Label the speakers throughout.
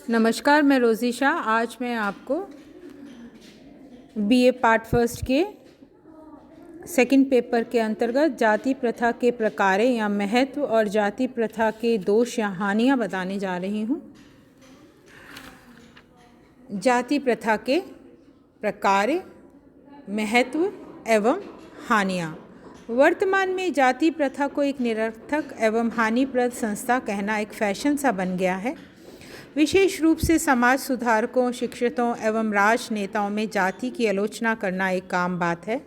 Speaker 1: नमस्कार, मैं रोज़ी शाह। आज मैं आपको बीए पार्ट फर्स्ट के सेकंड पेपर के अंतर्गत जाति प्रथा के प्रकार या महत्व और जाति प्रथा के दोष या हानियाँ बताने जा रही हूँ। जाति प्रथा के प्रकार, महत्व एवं हानियाँ। वर्तमान में जाति प्रथा को एक निरर्थक एवं हानिप्रद संस्था कहना एक फैशन सा बन गया है। विशेष रूप से समाज सुधारकों, शिक्षितों एवं राजनेताओं में जाति की आलोचना करना एक आम बात है।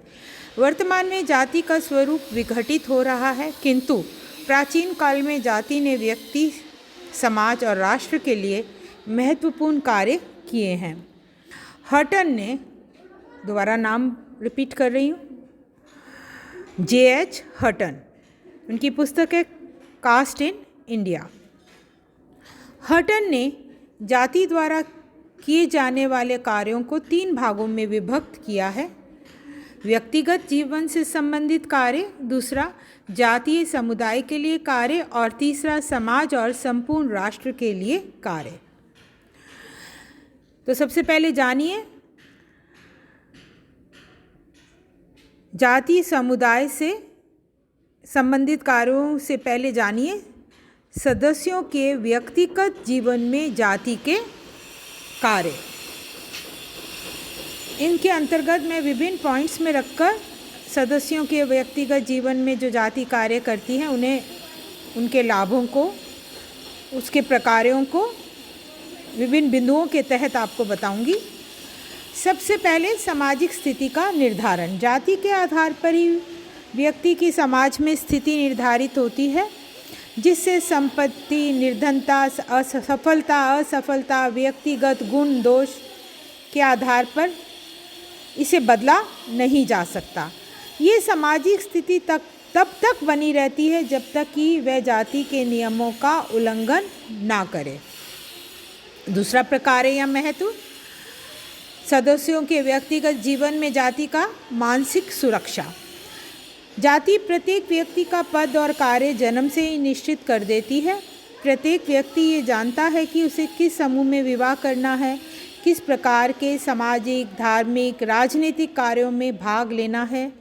Speaker 1: वर्तमान में जाति का स्वरूप विघटित हो रहा है, किंतु प्राचीन काल में जाति ने व्यक्ति, समाज और राष्ट्र के लिए महत्वपूर्ण कार्य किए हैं। हटन ने, दोबारा नाम रिपीट कर रही हूँ, J.H. हटन, उनकी पुस्तक है कास्ट इन इंडिया। हटन ने जाति द्वारा किए जाने वाले कार्यों को 3 भागों में विभक्त किया है। व्यक्तिगत जीवन से संबंधित कार्य, दूसरा जातीय समुदाय के लिए कार्य और तीसरा समाज और संपूर्ण राष्ट्र के लिए कार्य। तो सबसे पहले जानिए, जातीय समुदाय से संबंधित कार्यों से पहले जानिए सदस्यों के व्यक्तिगत जीवन में जाति के कार्य। इनके अंतर्गत मैं विभिन्न पॉइंट्स में रखकर सदस्यों के व्यक्तिगत जीवन में जो जाति कार्य करती है उन्हें, उनके लाभों को, उसके प्रकारों को विभिन्न बिंदुओं के तहत आपको बताऊंगी। सबसे पहले सामाजिक स्थिति का निर्धारण। जाति के आधार पर ही व्यक्ति की समाज में स्थिति निर्धारित होती है, जिससे संपत्ति, निर्धनता, असफलता, व्यक्तिगत गुण दोष के आधार पर इसे बदला नहीं जा सकता। ये सामाजिक स्थिति तब तक बनी रहती है जब तक कि वह जाति के नियमों का उल्लंघन ना करे। दूसरा प्रकार है या महत्व, सदस्यों के व्यक्तिगत जीवन में जाति का मानसिक सुरक्षा। जाति प्रत्येक व्यक्ति का पद और कार्य जन्म से ही निश्चित कर देती है। प्रत्येक व्यक्ति ये जानता है कि उसे किस समूह में विवाह करना है, किस प्रकार के सामाजिक, धार्मिक, राजनीतिक कार्यों में भाग लेना है,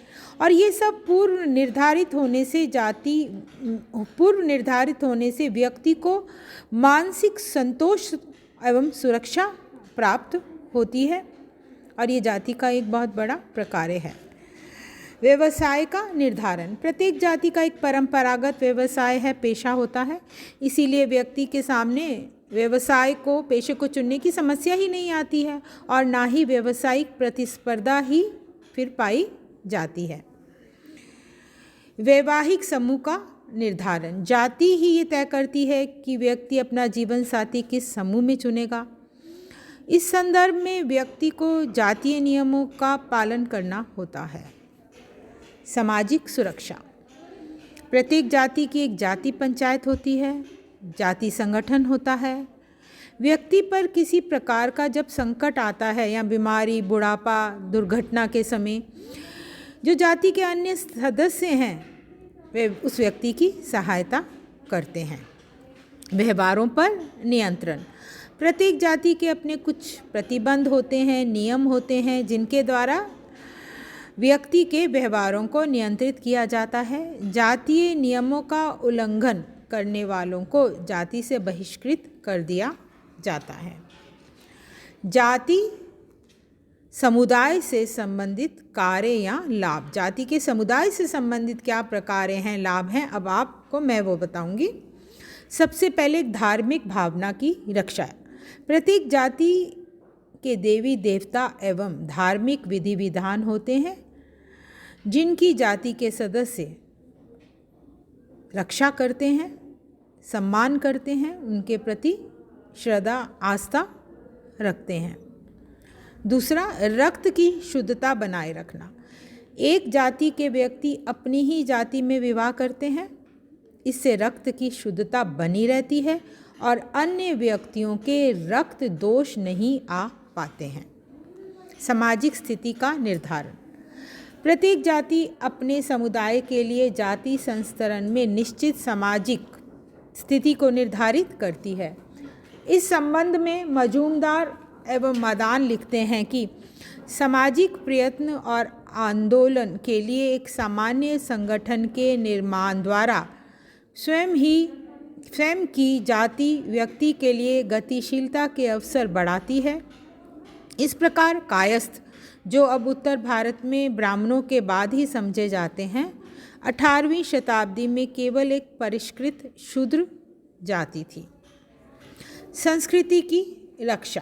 Speaker 1: और ये सब पूर्व निर्धारित होने से व्यक्ति को मानसिक संतोष एवं सुरक्षा प्राप्त होती है, और ये जाति का एक बहुत बड़ा प्रकार है। व्यवसाय का निर्धारण। प्रत्येक जाति का एक परंपरागत व्यवसाय है, पेशा होता है। इसीलिए व्यक्ति के सामने व्यवसाय को, पेशे को चुनने की समस्या ही नहीं आती है, और ना ही व्यावसायिक प्रतिस्पर्धा ही फिर पाई जाती है। वैवाहिक समूह का निर्धारण। जाति ही ये तय करती है कि व्यक्ति अपना जीवन साथी किस समूह में चुनेगा। इस संदर्भ में व्यक्ति को जातीय नियमों का पालन करना होता है। सामाजिक सुरक्षा। प्रत्येक जाति की एक जाति पंचायत होती है, जाति संगठन होता है। व्यक्ति पर किसी प्रकार का जब संकट आता है या बीमारी, बुढ़ापा, दुर्घटना के समय जो जाति के अन्य सदस्य हैं वे उस व्यक्ति की सहायता करते हैं। व्यवहारों पर नियंत्रण। प्रत्येक जाति के अपने कुछ प्रतिबंध होते हैं, नियम होते हैं, जिनके द्वारा व्यक्ति के व्यवहारों को नियंत्रित किया जाता है। जातीय नियमों का उल्लंघन करने वालों को जाति से बहिष्कृत कर दिया जाता है। जाति समुदाय से संबंधित कार्य या लाभ। जाति के समुदाय से संबंधित क्या प्रकार हैं, लाभ हैं, अब आपको मैं वो बताऊंगी। सबसे पहले धार्मिक भावना की रक्षा। प्रत्येक जाति के देवी देवता एवं धार्मिक विधि विधान होते हैं, जिनकी जाति के सदस्य रक्षा करते हैं, सम्मान करते हैं, उनके प्रति श्रद्धा आस्था रखते हैं। दूसरा, रक्त की शुद्धता बनाए रखना। एक जाति के व्यक्ति अपनी ही जाति में विवाह करते हैं, इससे रक्त की शुद्धता बनी रहती है और अन्य व्यक्तियों के रक्त दोष नहीं आ पाते हैं। सामाजिक स्थिति का निर्धारण। प्रत्येक जाति अपने समुदाय के लिए जाति संस्तरण में निश्चित सामाजिक स्थिति को निर्धारित करती है। इस संबंध में मजूमदार एवं मदान लिखते हैं कि सामाजिक प्रयत्न और आंदोलन के लिए एक सामान्य संगठन के निर्माण द्वारा स्वयं की जाति व्यक्ति के लिए गतिशीलता के अवसर बढ़ाती है। इस प्रकार कायस्थ, जो अब उत्तर भारत में ब्राह्मणों के बाद ही समझे जाते हैं, 18वीं शताब्दी में केवल एक परिष्कृत शूद्र जाति थी। संस्कृति की रक्षा।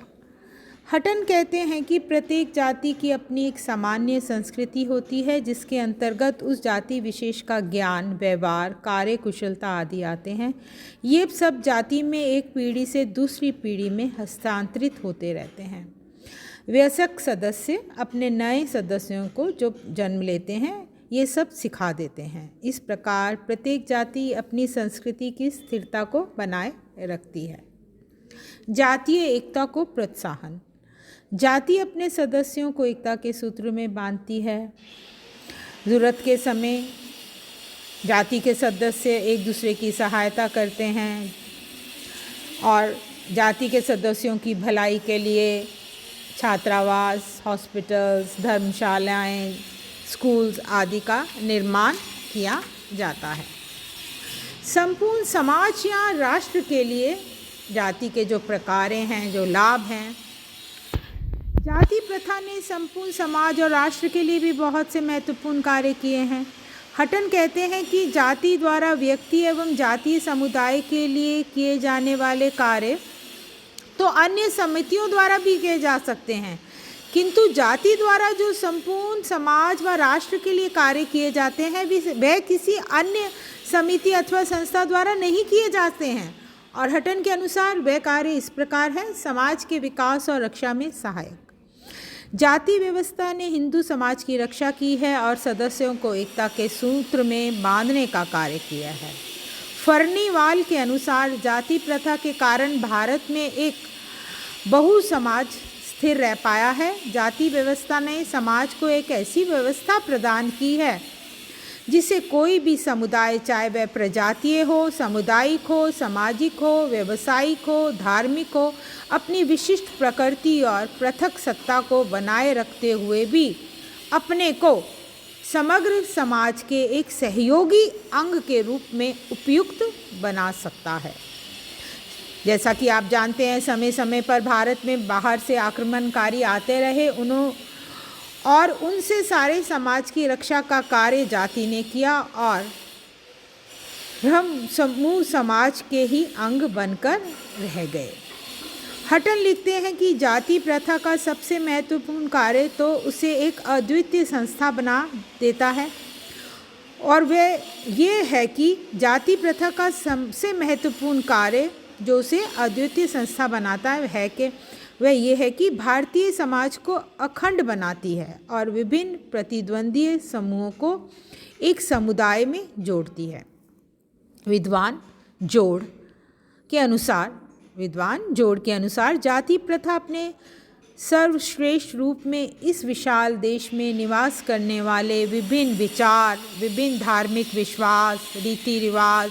Speaker 1: हटन कहते हैं कि प्रत्येक जाति की अपनी एक सामान्य संस्कृति होती है जिसके अंतर्गत उस जाति विशेष का ज्ञान, व्यवहार, कार्य कुशलता आदि आते हैं। ये सब जाति में एक पीढ़ी से दूसरी पीढ़ी में हस्तांतरित होते रहते हैं। वयस्क सदस्य अपने नए सदस्यों को जो जन्म लेते हैं ये सब सिखा देते हैं। इस प्रकार प्रत्येक जाति अपनी संस्कृति की स्थिरता को बनाए रखती है। जातीय एकता को प्रोत्साहन। जाति अपने सदस्यों को एकता के सूत्र में बांधती है। ज़रूरत के समय जाति के सदस्य एक दूसरे की सहायता करते हैं और जाति के सदस्यों की भलाई के लिए छात्रावास, हॉस्पिटल्स, धर्मशालाएं, स्कूल्स आदि का निर्माण किया जाता है। संपूर्ण समाज या राष्ट्र के लिए जाति के जो प्रकारें हैं, जो लाभ हैं, जाति प्रथा ने संपूर्ण समाज और राष्ट्र के लिए भी बहुत से महत्वपूर्ण कार्य किए हैं। हटन कहते हैं कि जाति द्वारा व्यक्ति एवं जातीय समुदाय के लिए किए जाने वाले कार्य तो अन्य समितियों द्वारा भी किए जा सकते हैं, किंतु जाति द्वारा जो संपूर्ण समाज व राष्ट्र के लिए कार्य किए जाते हैं वह किसी अन्य समिति अथवा संस्था द्वारा नहीं किए जाते हैं। और हटन के अनुसार वह कार्य इस प्रकार है: समाज के विकास और रक्षा में सहायक। जाति व्यवस्था ने हिंदू समाज की रक्षा की है और सदस्यों को एकता के सूत्र में बांधने का कार्य किया है। फर्नीवाल के अनुसार जाति प्रथा के कारण भारत में एक बहु समाज स्थिर रह पाया है। जाति व्यवस्था ने समाज को एक ऐसी व्यवस्था प्रदान की है जिसे कोई भी समुदाय, चाहे वह प्रजातीय हो, सामुदायिक हो, सामाजिक हो, व्यावसायिक हो, धार्मिक हो, अपनी विशिष्ट प्रकृति और पृथक सत्ता को बनाए रखते हुए भी अपने को समग्र समाज के एक सहयोगी अंग के रूप में उपयुक्त बना सकता है। जैसा कि आप जानते हैं, समय समय पर भारत में बाहर से आक्रमणकारी आते रहे, और उनसे सारे समाज की रक्षा का कार्य जाति ने किया और हम समूह समाज के ही अंग बनकर रह गए। हटन लिखते हैं कि जाति प्रथा का सबसे महत्वपूर्ण कार्य तो उसे एक अद्वितीय संस्था बना देता है, और वह ये है कि जाति प्रथा का सबसे महत्वपूर्ण कार्य जो उसे अद्वितीय संस्था बनाता है वह ये है कि भारतीय समाज को अखंड बनाती है और विभिन्न प्रतिद्वंदी समूहों को एक समुदाय में जोड़ती है। विद्वान जोड़ के अनुसार जाति प्रथा अपने सर्वश्रेष्ठ रूप में इस विशाल देश में निवास करने वाले विभिन्न विचार, विभिन्न धार्मिक विश्वास, रीति रिवाज,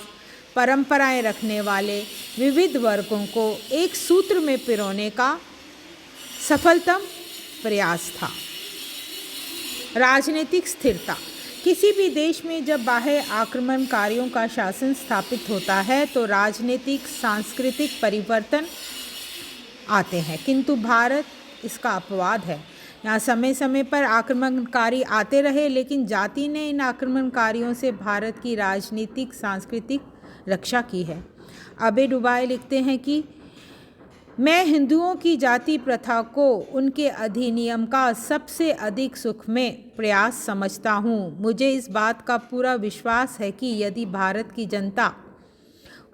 Speaker 1: परंपराएं रखने वाले विविध वर्गों को एक सूत्र में पिरोने का सफलतम प्रयास था। राजनीतिक स्थिरता। किसी भी देश में जब बाह्य आक्रमणकारियों का शासन स्थापित होता है तो राजनीतिक सांस्कृतिक परिवर्तन आते हैं, किंतु भारत इसका अपवाद है। यहाँ समय समय पर आक्रमणकारी आते रहे, लेकिन जाति ने इन आक्रमणकारियों से भारत की राजनीतिक सांस्कृतिक रक्षा की है। अबे डुबाई लिखते हैं कि मैं हिंदुओं की जाति प्रथा को उनके अधिनियम का सबसे अधिक सुखमय प्रयास समझता हूँ। मुझे इस बात का पूरा विश्वास है कि यदि भारत की जनता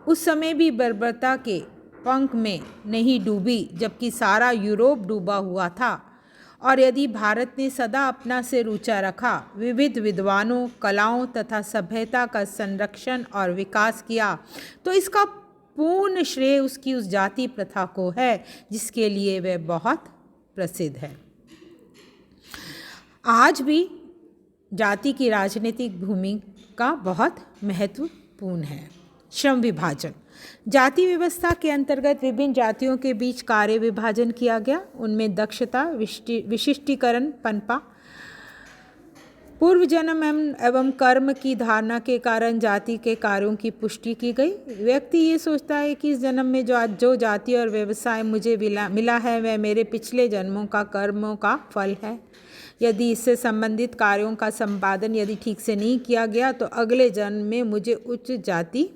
Speaker 1: उस समय भी बर्बरता के पंख में नहीं डूबी जबकि सारा यूरोप डूबा हुआ था, और यदि भारत ने सदा अपना सिर ऊंचा रखा, विविध विद्वानों, कलाओं तथा सभ्यता का संरक्षण और विकास किया, तो इसका पूर्ण श्रेय उसकी उस जाति प्रथा को है जिसके लिए वह बहुत प्रसिद्ध है। आज भी जाति की राजनीतिक भूमिका बहुत महत्वपूर्ण है। श्रम विभाजन। जाति व्यवस्था के अंतर्गत विभिन्न जातियों के बीच कार्य विभाजन किया गया। उनमें दक्षता, विशिष्टीकरण पनपा। पूर्व जन्म एवं कर्म की धारणा के कारण जाति के कार्यों की पुष्टि की गई। व्यक्ति ये सोचता है कि इस जन्म में जो जाति और व्यवसाय मुझे मिला है वह मेरे पिछले जन्मों का कर्मों का फल है। यदि इससे संबंधित कार्यों का संपादन यदि ठीक से नहीं किया गया तो अगले जन्म में मुझे उच्च जाति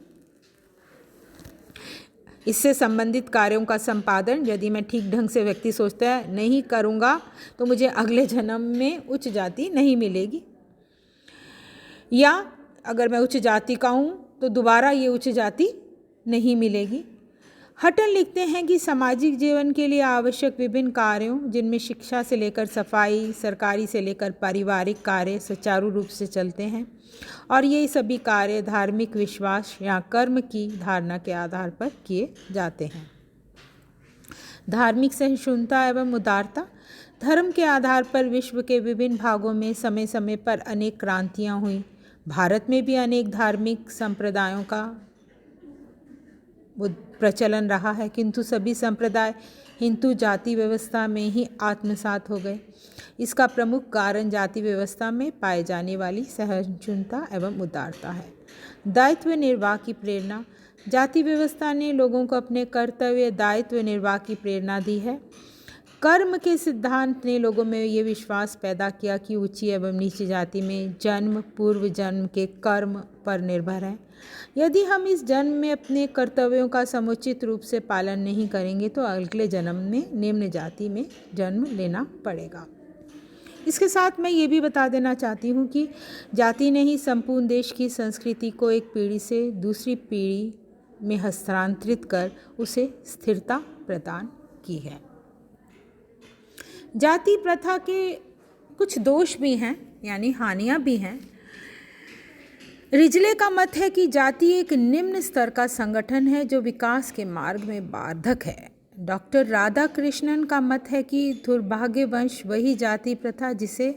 Speaker 1: इससे संबंधित कार्यों का संपादन यदि मैं ठीक ढंग से व्यक्ति सोचता है नहीं करूँगा तो मुझे अगले जन्म में उच्च जाति नहीं मिलेगी, या अगर मैं उच्च जाति का हूँ तो दोबारा ये उच्च जाति नहीं मिलेगी। हटन लिखते हैं कि सामाजिक जीवन के लिए आवश्यक विभिन्न कार्यों जिनमें शिक्षा से लेकर सफाई, सरकारी से लेकर पारिवारिक कार्य सुचारू रूप से चलते हैं और ये सभी कार्य धार्मिक विश्वास या कर्म की धारणा के आधार पर किए जाते हैं। धार्मिक सहिष्णुता एवं उदारता। धर्म के आधार पर विश्व के विभिन्न भागों में समय समय पर अनेक क्रांतियाँ हुई। भारत में भी अनेक धार्मिक संप्रदायों का प्रचलन रहा है, किंतु सभी संप्रदाय हिंदू जाति व्यवस्था में ही आत्मसात हो गए। इसका प्रमुख कारण जाति व्यवस्था में पाए जाने वाली सहिष्णुता एवं उदारता है। दायित्व निर्वाह की प्रेरणा। जाति व्यवस्था ने लोगों को अपने कर्तव्य दायित्व निर्वाह की प्रेरणा दी है। कर्म के सिद्धांत ने लोगों में ये विश्वास पैदा किया कि ऊंची एवं नीची जाति में जन्म पूर्व जन्म के कर्म पर निर्भर है। यदि हम इस जन्म में अपने कर्तव्यों का समुचित रूप से पालन नहीं करेंगे तो अगले जन्म में निम्न जाति में जन्म लेना पड़ेगा। इसके साथ मैं ये भी बता देना चाहती हूँ कि जाति ने ही संपूर्ण देश की संस्कृति को एक पीढ़ी से दूसरी पीढ़ी में हस्तांतरित कर उसे स्थिरता प्रदान की है। जाति प्रथा के कुछ दोष भी हैं, यानी हानियाँ भी हैं। रिजले का मत है कि जाति एक निम्न स्तर का संगठन है जो विकास के मार्ग में बाधक है। डॉक्टर राधाकृष्णन का मत है कि दुर्भाग्यवश वही जाति प्रथा जिसे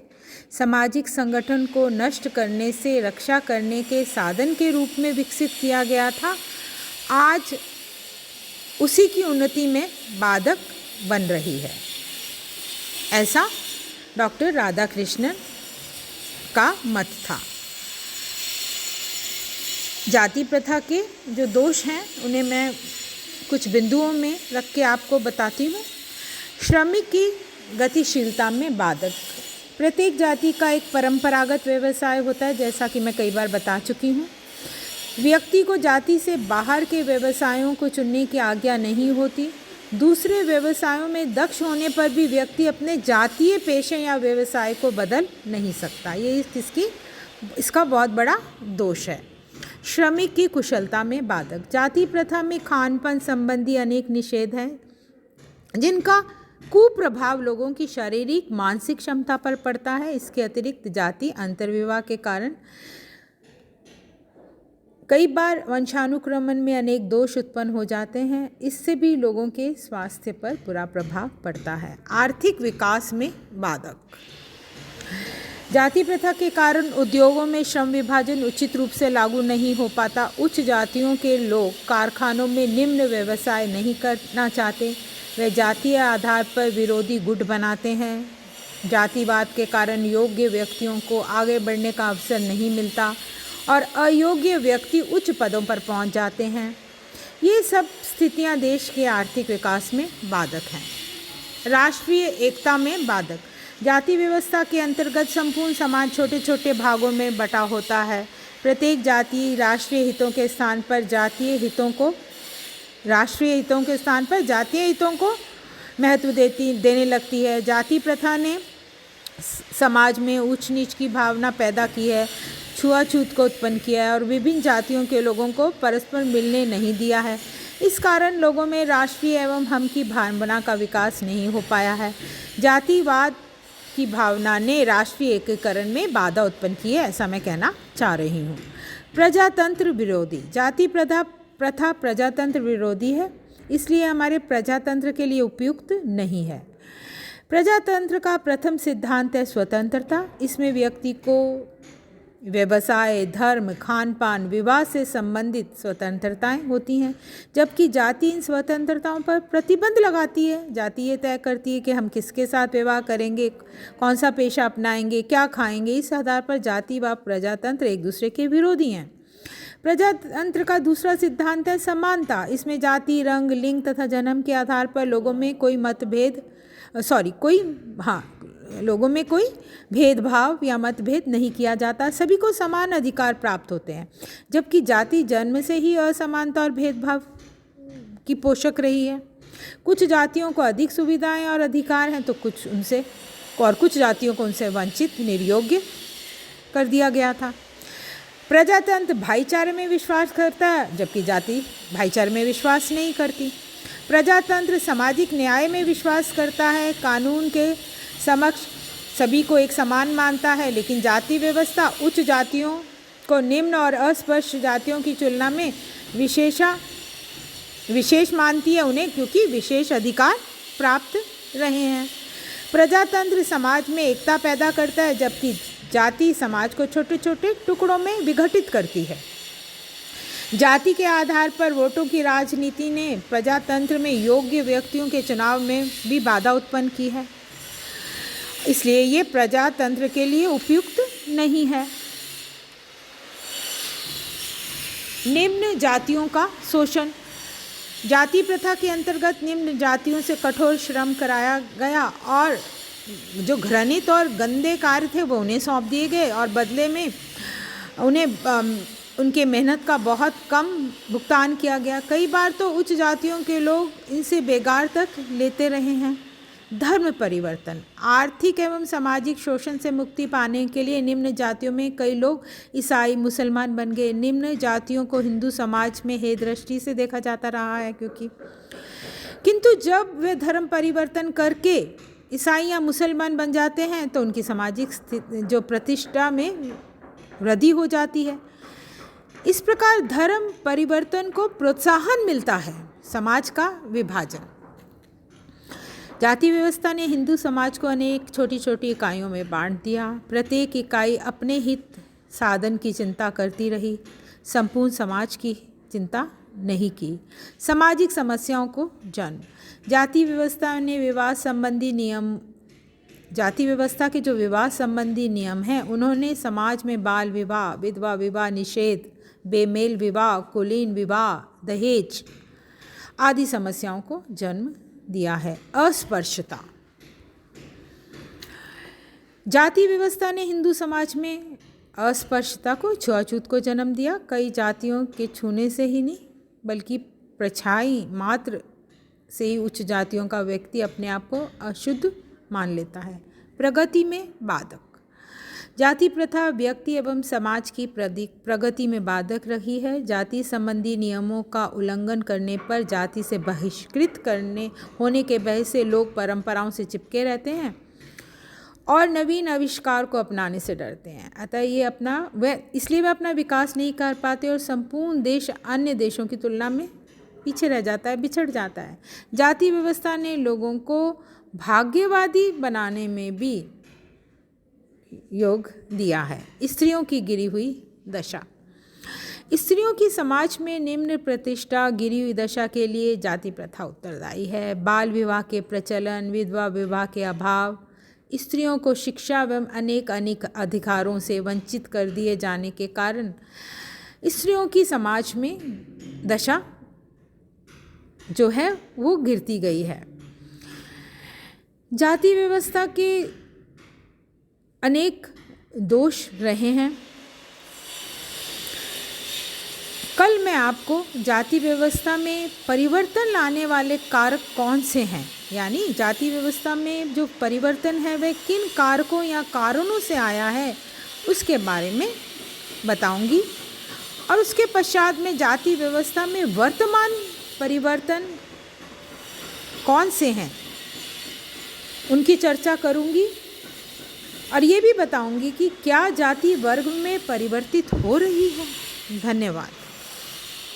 Speaker 1: सामाजिक संगठन को नष्ट करने से रक्षा करने के साधन के रूप में विकसित किया गया था, आज उसी की उन्नति में बाधक बन रही है। ऐसा डॉक्टर राधाकृष्णन का मत था। जाति प्रथा के जो दोष हैं उन्हें मैं कुछ बिंदुओं में रख के आपको बताती हूँ। श्रमिक की गतिशीलता में बाधक। प्रत्येक जाति का एक परंपरागत व्यवसाय होता है, जैसा कि मैं कई बार बता चुकी हूँ। व्यक्ति को जाति से बाहर के व्यवसायों को चुनने की आज्ञा नहीं होती। दूसरे व्यवसायों में दक्ष होने पर भी व्यक्ति अपने जातीय पेशे या व्यवसाय को बदल नहीं सकता। ये इसका बहुत बड़ा दोष है। श्रमिक की कुशलता में बाधक। जाति प्रथा में खानपान संबंधी अनेक निषेध हैं जिनका कुप्रभाव लोगों की शारीरिक मानसिक क्षमता पर पड़ता है। इसके अतिरिक्त जाति अंतर्विवाह के कारण कई बार वंशानुक्रमण में अनेक दोष उत्पन्न हो जाते हैं। इससे भी लोगों के स्वास्थ्य पर बुरा प्रभाव पड़ता है। आर्थिक विकास में बाधक। जाति प्रथा के कारण उद्योगों में श्रम विभाजन उचित रूप से लागू नहीं हो पाता। उच्च जातियों के लोग कारखानों में निम्न व्यवसाय नहीं करना चाहते। वे जातीय आधार पर विरोधी गुट बनाते हैं। जातिवाद के कारण योग्य व्यक्तियों को आगे बढ़ने का अवसर नहीं मिलता और अयोग्य व्यक्ति उच्च पदों पर पहुंच जाते हैं। ये सब स्थितियां देश के आर्थिक विकास में बाधक हैं। राष्ट्रीय एकता में बाधक। जाति व्यवस्था के अंतर्गत संपूर्ण समाज छोटे छोटे भागों में बटा होता है। प्रत्येक जाति राष्ट्रीय हितों के स्थान पर जातीय हितों को महत्व देने लगती है। जाति प्रथा ने समाज में ऊंच नीच की भावना पैदा की है, छुआछूत को उत्पन्न किया है और विभिन्न जातियों के लोगों को परस्पर मिलने नहीं दिया है। इस कारण लोगों में राष्ट्रीय एवं हम की भावना का विकास नहीं हो पाया है। जातिवाद की भावना ने राष्ट्रीय एकीकरण में बाधा उत्पन्न की है, ऐसा मैं कहना चाह रही हूँ। प्रजातंत्र विरोधी। जाति प्रथा प्रजातंत्र विरोधी है, इसलिए हमारे प्रजातंत्र के लिए उपयुक्त नहीं है। प्रजातंत्र का प्रथम सिद्धांत है स्वतंत्रता। इसमें व्यक्ति को व्यवसाय, धर्म, खान पान, विवाह से संबंधित स्वतंत्रताएं होती हैं, जबकि जाति इन स्वतंत्रताओं पर प्रतिबंध लगाती है। जाति ये तय करती है कि हम किसके साथ विवाह करेंगे, कौन सा पेशा अपनाएंगे, क्या खाएंगे। इस आधार पर जाति व प्रजातंत्र एक दूसरे के विरोधी हैं। प्रजातंत्र का दूसरा सिद्धांत है समानता। इसमें जाति, रंग, लिंग तथा जन्म के आधार पर लोगों में कोई भेदभाव या मतभेद नहीं किया जाता। सभी को समान अधिकार प्राप्त होते हैं, जबकि जाति जन्म से ही असमानता और भेदभाव की पोषक रही है। कुछ जातियों को अधिक सुविधाएं और अधिकार हैं तो कुछ जातियों को उनसे वंचित, निर्योग्य कर दिया गया था। प्रजातंत्र भाईचारे में विश्वास करता है, जबकि जाति भाईचारे में विश्वास नहीं करती। प्रजातंत्र सामाजिक न्याय में विश्वास करता है, कानून के समक्ष सभी को एक समान मानता है, लेकिन जाति व्यवस्था उच्च जातियों को निम्न और अस्पृश्य जातियों की तुलना में विशेष मानती है उन्हें, क्योंकि विशेष अधिकार प्राप्त रहे हैं। प्रजातंत्र समाज में एकता पैदा करता है, जबकि जाति समाज को छोटे छोटे टुकड़ों में विघटित करती है। जाति के आधार पर वोटों की राजनीति ने प्रजातंत्र में योग्य व्यक्तियों के चुनाव में भी बाधा उत्पन्न की है, इसलिए ये प्रजातंत्र के लिए उपयुक्त नहीं है। निम्न जातियों का शोषण। जाति प्रथा के अंतर्गत निम्न जातियों से कठोर श्रम कराया गया और जो घृणित और गंदे कार्य थे वो उन्हें सौंप दिए गए और बदले में उन्हें उनके मेहनत का बहुत कम भुगतान किया गया। कई बार तो उच्च जातियों के लोग इनसे बेगार तक लेते रहे हैं। धर्म परिवर्तन। आर्थिक एवं सामाजिक शोषण से मुक्ति पाने के लिए निम्न जातियों में कई लोग ईसाई, मुसलमान बन गए। निम्न जातियों को हिंदू समाज में हे दृष्टि से देखा जाता रहा है, किंतु जब वे धर्म परिवर्तन करके ईसाई या मुसलमान बन जाते हैं तो उनकी सामाजिक जो प्रतिष्ठा में वृद्धि हो जाती है। इस प्रकार धर्म परिवर्तन को प्रोत्साहन मिलता है। समाज का विभाजन। जाति व्यवस्था ने हिंदू समाज को अनेक छोटी छोटी इकाइयों में बांट दिया। प्रत्येक इकाई अपने हित साधन की चिंता करती रही, संपूर्ण समाज की चिंता नहीं की। सामाजिक समस्याओं को जन्म। जाति व्यवस्था के जो विवाह संबंधी नियम हैं उन्होंने समाज में बाल विवाह, विधवा विवाह निषेध, बेमेल विवाह, कुलीन विवाह, दहेज आदि समस्याओं को जन्म दिया है। अस्पृश्यता। जाति व्यवस्था ने हिंदू समाज में अस्पृश्यता को, छुआछूत को जन्म दिया। कई जातियों के छूने से ही नहीं बल्कि परछाई मात्र से ही उच्च जातियों का व्यक्ति अपने आप को अशुद्ध मान लेता है। प्रगति में बाधक। जाति प्रथा व्यक्ति एवं समाज की प्रगति में बाधक रही है। जाति संबंधी नियमों का उल्लंघन करने पर जाति से बहिष्कृत होने के भय से लोग परंपराओं से चिपके रहते हैं और नवीन आविष्कार को अपनाने से डरते हैं। अतः इसलिए वे अपना विकास नहीं कर पाते और संपूर्ण देश अन्य देशों की तुलना में पीछे रह जाता है, बिछड़ जाता है। जाति व्यवस्था ने लोगों को भाग्यवादी बनाने में भी योग दिया है। स्त्रियों की गिरी हुई दशा। स्त्रियों की समाज में निम्न प्रतिष्ठा, गिरी हुई दशा के लिए जाति प्रथा उत्तरदायी है। बाल विवाह के प्रचलन, विधवा विवाह के अभाव, स्त्रियों को शिक्षा एवं अनेक अधिकारों से वंचित कर दिए जाने के कारण स्त्रियों की समाज में दशा जो है वो गिरती गई है। जाति व्यवस्था के अनेक दोष रहे हैं। कल मैं आपको जाति व्यवस्था में परिवर्तन लाने वाले कारक कौन से हैं, यानी जाति व्यवस्था में जो परिवर्तन है वह किन कारकों या कारणों से आया है उसके बारे में बताऊंगी। और उसके पश्चात में जाति व्यवस्था में वर्तमान परिवर्तन कौन से हैं उनकी चर्चा करूंगी और ये भी बताऊंगी कि क्या जाति वर्ग में परिवर्तित हो रही है। धन्यवाद।